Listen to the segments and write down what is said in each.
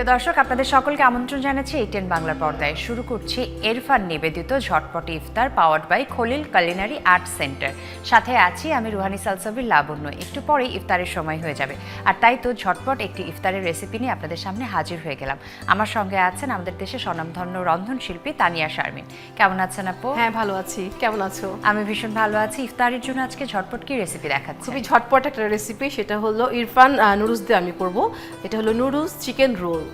প্রিয় দর্শক, আপনাদের সকলকে আমন্ত্রণ জানাচ্ছি A10 বাংলার পর্দায়। শুরু করছি এরফান নিবেদিত ঝটপট ইফতার powered by Khalil culinary art center. সাথে আছি আমি রুহানি সালসাবিল লাবণ্য। একটু পরেই ইফতারের সময় হয়ে যাবে, আর তাই তো ঝটপট একটি ইফতারের রেসিপি নিয়ে আপনাদের সামনে হাজির হয়ে গেলাম। আমার সঙ্গে আছেন আমাদের দেশের স্বনামধন্য রন্ধনশিল্পী তানিয়া শারমিন। কেমন আছেন আপু? হ্যাঁ, ভালো আছি। কেমন আছো? আমি ভীষণ ভালো আছি। ইফতারের জন্য আজকে ঝটপট কি রেসিপি দেখাচ্ছি? খুবই ঝটপট একটা রেসিপি, সেটা হলো ইরফান নুডলস দিয়ে আমি করব। এটা হলো noodles chicken roll.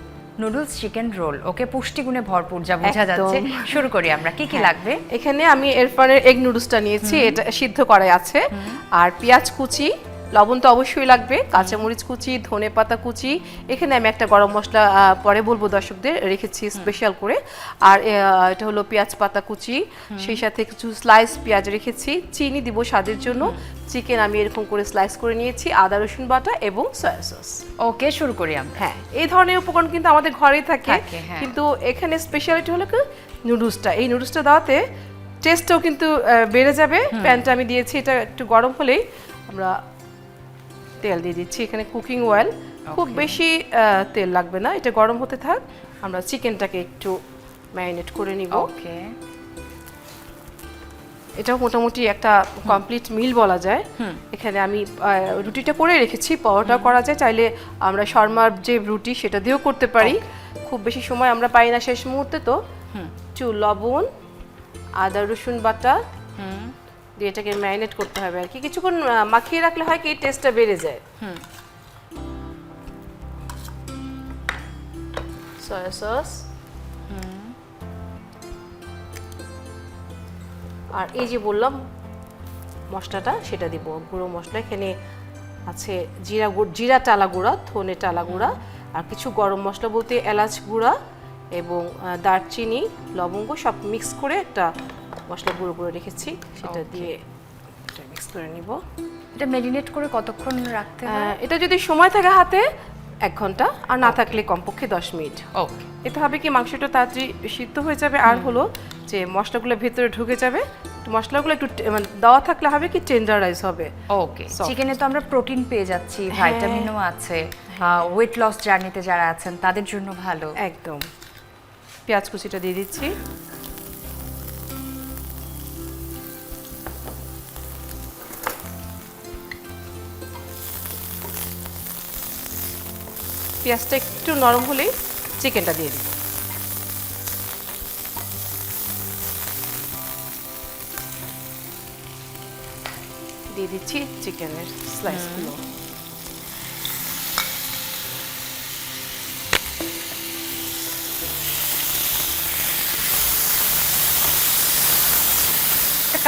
Noodles chicken roll, okay, পুষ্টিগুণে ভরপুর যা বোঝা যাচ্ছে। শুরু করি আমরা। কি কি লাগবে? এখানে আমি এরফানের এগ নুডলসটা নিয়েছি, এটা সিদ্ধ করাই আছে। আর পেঁয়াজ কুচি, লবণ তো অবশ্যই লাগবে, কাঁচামরিচ কুচি, ধনেপাতা কুচি। এখানে আমি একটা গরম মশলা পরে বলবো দর্শকদের রেখেছি স্পেশাল করে। আর এটা হলো পেঁয়াজ পাতা কুচি, সেই সাথে কিছু স্লাইস পেঁয়াজ রেখেছি, চিনি দিব স্বাদের জন্য, চিকেন আমি এরকম করে স্লাইস করে নিয়েছি, আদা রসুন বাটা এবং সয়া সস। ওকে, শুরু করি আমরা। হ্যাঁ, এই ধরনের উপকরণ কিন্তু আমাদের ঘরেই থাকে, কিন্তু এখানে স্পেশালিটি হলো কি নুডলসটা। এই নুডলসটা দেওয়াতে টেস্টটাও কিন্তু বেড়ে যাবে। প্যানটা আমি দিয়েছি, এটা একটু গরম হলেই আমরা তেল দিয়ে দিচ্ছি। এখানে কুকিং অয়েল, খুব বেশি তেল লাগবে না, এটা গরম হতে থাক। আমরা চিকেনটাকে একটু ম্যারিনেট করে নিব। ওকে, এটা মোটামুটি একটা কমপ্লিট মিল বলা যায়। এখানে আমি রুটিটা করে রেখেছি, পরোটা করা যায়, চাইলে আমরা শর্মার যে রুটি সেটা দিয়েও করতে পারি। খুব বেশি সময় আমরা পাই না শেষ মুহূর্তে, তো একটু লবণ, আদা রসুন বাটা দিয়ে এটাকে ম্যারিনেট করতে হবে আর কি। কিছুক্ষণ মাখিয়ে রাখলে হয় কি টেস্টটা বেড়ে যায়। সয়া সস, আর এই যে বললাম মশলাটা সেটা দিব, গুঁড়ো মশলা। এখানে আছে জিরা টালা গুঁড়া, ধনে টালা গুঁড়া, আর কিছু গরম মশলা বলতে এলাচ গুঁড়া এবং দারচিনি, লবঙ্গ সব মিক্স করে একটা মশলা গুঁড়ো করে রেখেছি, সেটা দিয়ে এটা মিক্স করে নিব। এটা ম্যারিনেট করে কতক্ষণ রাখতে হয়? এটা যদি সময় থাকে হাতে 1 ঘন্টা, আর না থাকলে কমপক্ষে 10 মিনিট। ওকে, এতে হবে কি মাংসটা তাড়াতাড়ি সিদ্ধ হয়ে যাবে, আর হলো যে মশলাগুলো ভেতরে ঢুকে যাবে। মশলাগুলো একটু মানে দেওয়া থাকলে হবে কি টেন্ডারাইজ হবে। ওকে, চিকেনে তো আমরা প্রোটিন পেয়ে যাচ্ছি, ভাইটামিনও আছে, ওয়েট লস জার্নিতে যারা আছেন তাদের জন্য ভালো। একদম। পেঁয়াজ কুচিটা দিয়ে দিচ্ছি। পেঁয়াজটা একটু নরম হলেই চিকেনটা দিয়ে দিব। দিয়ে দিচ্ছি চিকেনের স্লাইসগুলো।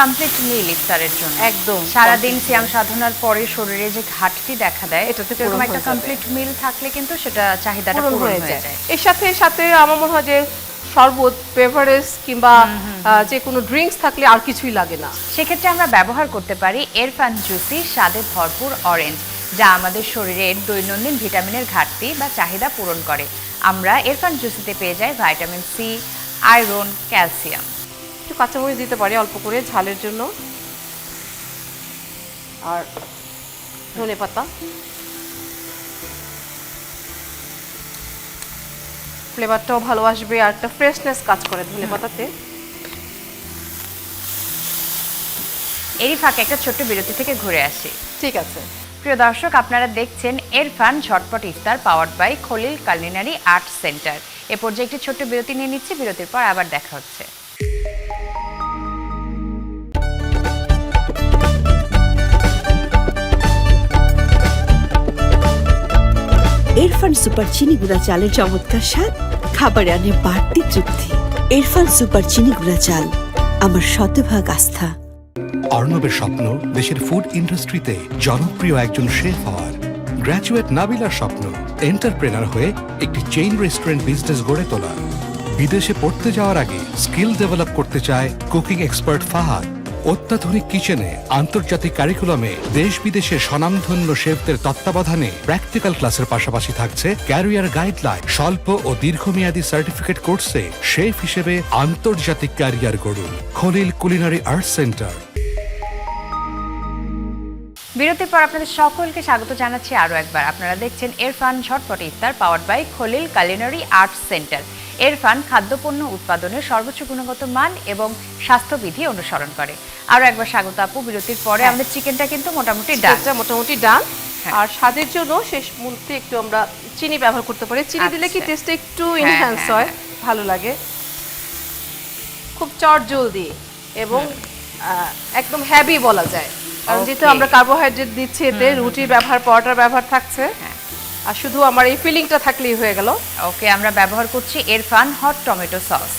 কমপ্লিট মিল ইফতারের জন্য। একদম, সারাদিন সিয়াম সাধনার পরে শরীরে যে ঘাটতি দেখা দেয়, এটাতে এরকম একটা কমপ্লিট মিল থাকলে কিন্তু সেটা চাহিদাটা পূরণ হয়ে যায়। এর সাথে সাথে আমার মনে হয় যে শরবত, বেভারেজ কিংবা যে কোনো ড্রিঙ্কস থাকলে আর কিছুই লাগে না। সেক্ষেত্রে আমরা ব্যবহার করতে পারি এরফান জুসি স্বাদে ভরপুর অরেঞ্জ, যা আমাদের শরীরের দৈনন্দিন ভিটামিনের ঘাটতি বা চাহিদা পূরণ করে। আমরা এরফান জুসিতে পেয়ে যাই ভাইটামিন সি, আয়রন, ক্যালসিয়াম। একটু কাঁচামরিচ দিতে পারি অল্প করে ঝালের জন্য, আর ধনেপাতা। ফ্লেভারটাও ভালো আসবে, আর একটা ফ্রেশনেস কাজ করে ধনেপাতাতে। এরই ফাঁকে একটা ছোট্ট বিরতি থেকে ঘুরে আসি। ঠিক আছে। প্রিয় দর্শক, আপনারা দেখছেন এরফান ঝটপট ইফতার powered by Khalil culinary art center. এ পর্যায়ে একটি ছোট্ট বিরতি নিয়ে নিচ্ছি, বিরতির পর আবার দেখা হচ্ছে। এরফান সুপার চিনি গুঁড়া চালের চমৎকার স্বাদ, খাবারে আনে বাড়তি তৃপ্তি। এরফান সুপার চিনি গুঁড়া চাল, আমার শতভাগ আস্থা। অর্ণবের স্বপ্ন দেশের ফুড ইন্ডাস্ট্রিতে জনপ্রিয় একজন শেফ হওয়ার। গ্র্যাজুয়েট নাবিলার স্বপ্ন এন্টারপ্রেনার হয়ে একটি চেইন রেস্টুরেন্ট বিজনেস গড়ে তোলা। বিদেশে পড়তে যাওয়ার আগে স্কিল ডেভেলপ করতে চায় কুকিং এক্সপার্ট ফাহাদ। অত্যাধুনিক কিচেনে, আন্তর্জাতিক কারিকুলামে দেশ বিদেশের স্বনামধন্য শেফদের তত্ত্বাবধানে প্র্যাকটিক্যাল ক্লাসের পাশাপাশি থাকছে ক্যারিয়ার গাইডলাইন। স্বল্প ও দীর্ঘমেয়াদী সার্টিফিকেট কোর্সে শেফ হিসেবে আন্তর্জাতিক ক্যারিয়ার গড়ুন। Khalil culinary art center. বিরতির পর আপনাদের সকলকে স্বাগত জানাচ্ছি আরও একবার। আপনারা দেখছেন এরফান ঝটপট ইফতার powered by Khalil culinary arts center. Erfan খাদ্যপণ্য উৎপাদনের সর্বোচ্চ গুণগত মান এবং স্বাস্থ্যবিধি অনুসরণ করে। আরও একবার স্বাগত আপু। বিরতির পরে আমাদের চিকেনটা কিন্তু মোটামুটি ডান। আর স্বাদের জন্য শেষ মুহূর্তে একটু আমরা চিনি ব্যবহার করতে পারি। চিনি দিলে কি টেস্টটা একটু এনহ্যান্স হয়, ভালো লাগে। খুব চটজলদি এবং একদম হেভি বলা যায়, কারণ যেহেতু আমরা কার্বোহাইড্রেট দিচ্ছি এতে, রুটির ব্যবহার, পরোটার ব্যবহার থাকছে, আর শুধু আমার এই ফিলিংটা থাকলেই হয়ে গেল। ওকে, আমরা ব্যবহার করছি Erfan hot tomato sauce.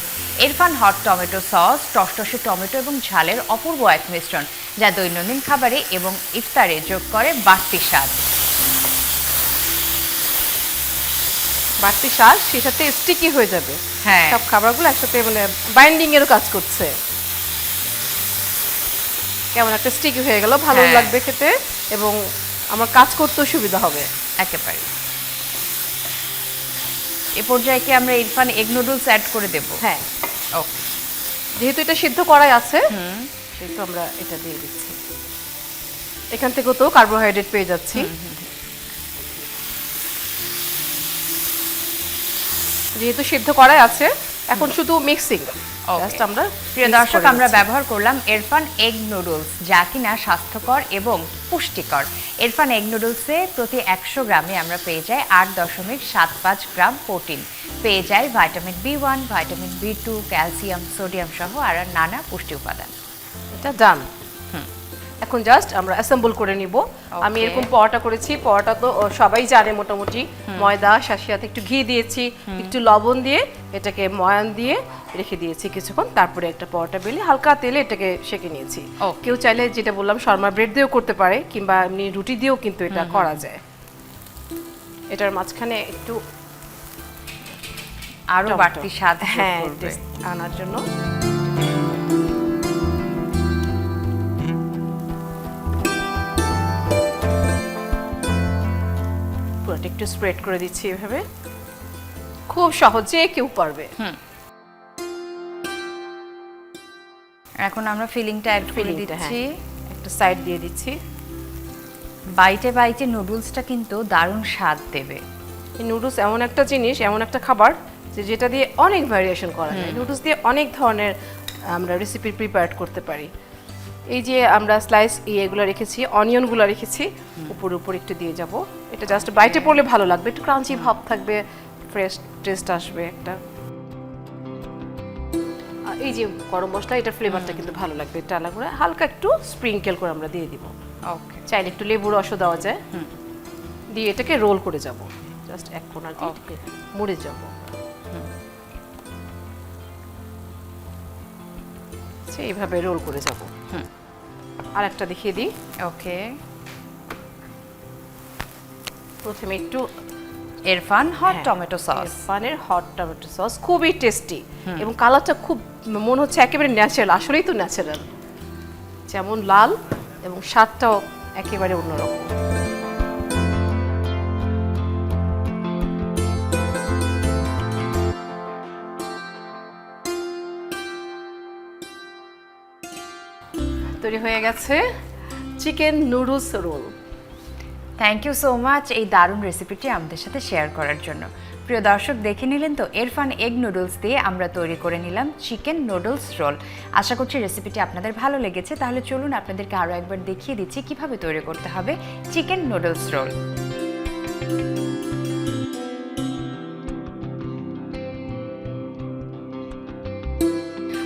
Erfan hot tomato sauce টসটসে টমেটো এবং ঝালের অপূর্ব এক মিশ্রণ, যা দৈনন্দিন খাবারে এবং ইফতারে যোগ করে বাড়তি স্বাদ। সেই সাথে স্টিকি হয়ে যাবে। সব খাবারগুলো একসাথে মানে বাইন্ডিং এরও কাজ করছে। কেমন একটা স্টিকি হয়ে গেল, ভালো লাগবে খেতে এবং আমার কাজ করতেও সুবিধা হবে একেবারে। এ পর্যায়ে কি আমরা ইরফান এগ নুডলস অ্যাড করে দেব? হ্যাঁ, ওকে। যেহেতু এটা সিদ্ধ করাই আছে সেহেতু আমরা এটা দিয়ে দিচ্ছি। এখান থেকেও তো কার্বোহাইড্রেট পেয়ে যাচ্ছি। যেহেতু সিদ্ধ করাই আছে, এখন শুধু মিক্সিং। আমরা প্রিয় দর্শক, আমরা ব্যবহার করলাম এরফান এগ নুডলস, যা কিনা স্বাস্থ্যকর এবং পুষ্টিকর। এরফান এগ নুডলসে প্রতি 100 গ্রামে আমরা পেয়ে যাই 8.75 গ্রাম প্রোটিন, পেয়ে যাই vitamin B1, vitamin B2, calcium, sodium সহ আর নানা পুষ্টি উপাদান। এটা ডান। এখন জাস্ট আমরা অ্যাসেম্বল করে নিব। আমি এরকম পরোটা করেছি। পরোটা তো সবাই জানে মোটামুটি, ময়দা, সাথে একটু ঘি দিয়েছি, একটু লবণ দিয়ে এটাকে ময়ান দিয়ে রেখে দিয়েছি কিছুক্ষণ। তারপরে একটা পরোটা বেলে হালকা তেলে এটাকে সেঁকে নিয়েছি। কেউ চাইলে, যেটা বললাম, শর্মা ব্রেড দিয়েও করতে পারে, কিংবা এমনি রুটি দিয়েও কিন্তু এটা করা যায়। এটার মাঝখানে একটু আরো বাড়তি স্বাদ আনার জন্য একটু স্প্রেড করে দিচ্ছি এভাবে। খুব সহজে কেউ পারবে। এখন আমরা ফিলিংটা অ্যাড করে দিচ্ছি, একটা সাইড দিয়ে দিচ্ছি। বাইটে বাইটে নুডলসটা কিন্তু দারুণ স্বাদ দেবে। এই নুডলস এমন একটা জিনিস, এমন একটা খাবার যেটা দিয়ে অনেক ভ্যারিয়েশন করা যায়। নুডলস দিয়ে অনেক ধরনের আমরা রেসিপি প্রিপেয়ার করতে পারি। এই যে আমরা স্লাইস এগুলো রেখেছি, অনিয়নগুলো রেখেছি, উপর একটু দিয়ে যাব। এটা জাস্ট বাইটে পড়লে ভালো লাগবে, একটু ক্রাঞ্চি ভাব থাকবে, ফ্রেশ টেস্ট আসবে একটা। এই যে গরম মশলা, এটা ফ্লেভারটা কিন্তু ভালো লাগবে। টালা করে হালকা একটু স্প্রিঙ্কেল করে আমরা দিয়ে দিব। ওকে, চাইলে একটু লেবুর রসও দেওয়া যায়। দিয়ে এটাকে রোল করে যাব, জাস্ট এক কোণা দিয়ে মুড়ে যাব। এইভাবে রোল করে যাব। আর একটা দেখিয়ে দিই। ওকে, প্রথমে একটু এরফান হট টমেটো সস। এরফানের হট টমেটো সস খুবই টেস্টি এবং কালারটা খুব মনে হচ্ছে একেবারে ন্যাচারাল। আসলেই তো ন্যাচারাল, যেমন লাল এবং স্বাদটাও একেবারে অন্যরকম। তৈরি হয়ে গেছে chicken noodles roll. Thank you so much এই দারুণ রেসিপিটি আমাদের সাথে শেয়ার করার জন্য। প্রিয় দর্শক, দেখে নিলেন তো এরফান এগ নুডলস দিয়ে আমরা তৈরি করে নিলাম চিকেন নুডলস রোল। আশা করছি রেসিপিটি আপনাদের ভালো লেগেছে। তাহলে চলুন আপনাদেরকে আরও একবার দেখিয়ে দিচ্ছি কিভাবে তৈরি করতে হবে চিকেন নুডলস রোল।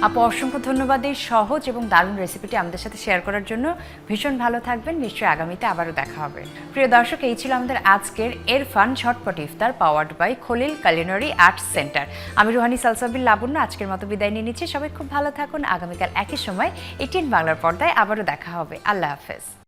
আপু, অসংখ্য ধন্যবাদ এই সহজ এবং দারুণ রেসিপিটি আমাদের সাথে শেয়ার করার জন্য। ভীষণ ভালো থাকবেন, নিশ্চয়ই আগামীতে আবারও দেখা হবে। প্রিয় দর্শক, এই ছিল আমাদের আজকের এরফান ঝটপট ইফতার powered by Khalil culinary arts centre. আমি রুহানি সালসাবিল লাবণ্য আজকের মতো বিদায় নিয়ে নিচ্ছি। সবাই খুব ভালো থাকুন। আগামীকাল একই সময় ATN বাংলার পর্দায় আবারও দেখা হবে। আল্লাহ হাফেজ।